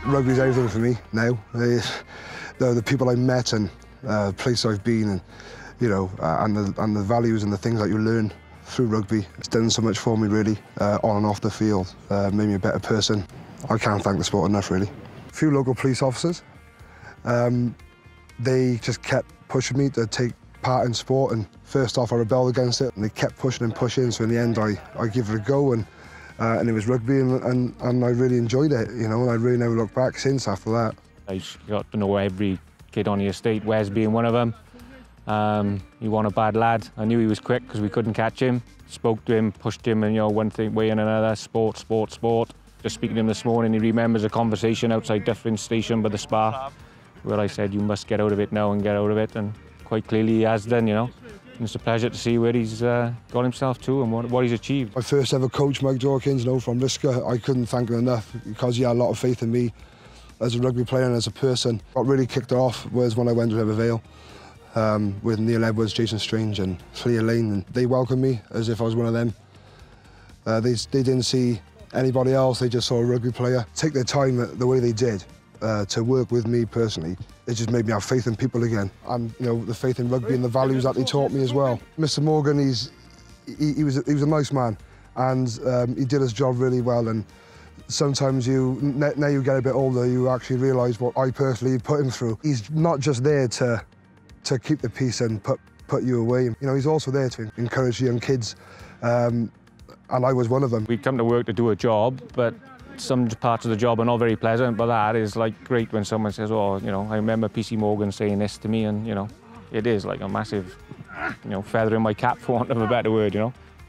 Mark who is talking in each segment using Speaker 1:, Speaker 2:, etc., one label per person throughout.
Speaker 1: Rugby's everything for me now. The people I met and places I've been, and and the values and the things that you learn through rugby. It's done so much for me, really, on and off the field. Made me a better person. I can't thank the sport enough, really. A few local police officers, they just kept pushing me to take part in sport, and first off I rebelled against it, and they kept pushing and pushing, so in the end I give it a go, and it was rugby, and I really enjoyed it, and I really never looked back since after that.
Speaker 2: I got to know every kid on the estate, Wes being one of them. He wasn't a bad lad. I knew he was quick because we couldn't catch him. Spoke to him, pushed him, and one thing way and another, sport. Just speaking to him this morning, he remembers a conversation outside Dyffryn Station by the Spa, where I said, you must get out of it now and get out of it, and quite clearly he has done, And it's a pleasure to see where he's got himself to and what he's achieved.
Speaker 1: My first ever coach, Mike Dawkins, from Risca, I couldn't thank him enough because he had a lot of faith in me as a rugby player and as a person. What really kicked it off was when I went to Rivervale with Neil Edwards, Jason Strange and Clea Lane, and they welcomed me as if I was one of them. They didn't see anybody else, they just saw a rugby player. Take their time the way they did to work with me personally, it just made me have faith in people again. And the faith in rugby and the values that they taught me as well. Mr Morgan, he was a nice man, and he did his job really well. And sometimes now you get a bit older, you actually realise what I personally put him through. He's not just there to keep the peace and put you away. He's also there to encourage young kids, and I was one of them.
Speaker 2: We come to work to do a job, but some parts of the job are not very pleasant, but that is great when someone says, oh, I remember PC Morgan saying this to me, and it is like a massive, feather in my cap, for want of a better word,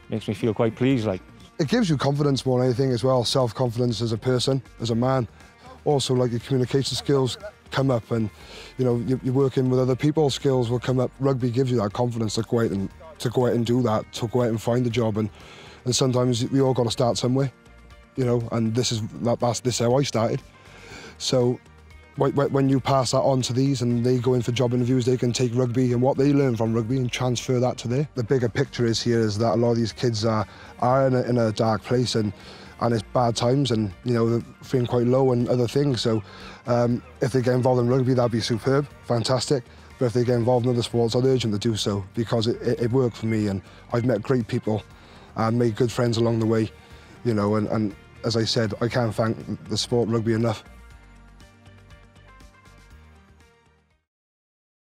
Speaker 2: Makes me feel quite pleased,
Speaker 1: It gives you confidence more than anything as well, self-confidence as a person, as a man. Also, your communication skills come up, and you're working with other people, skills will come up. Rugby gives you that confidence to go out and do that, to go out and find a job, and sometimes we all got to start somewhere, and this is how I started. So when you pass that on to these and they go in for job interviews, they can take rugby and what they learn from rugby and transfer that to there. The bigger picture is that a lot of these kids are in a dark place, and it's bad times, and they're feeling quite low and other things. So if they get involved in rugby, that'd be superb, fantastic. But if they get involved in other sports, I'd urge them to do so, because it worked for me, and I've met great people and made good friends along the way, and as I said, I can't thank the sport rugby enough.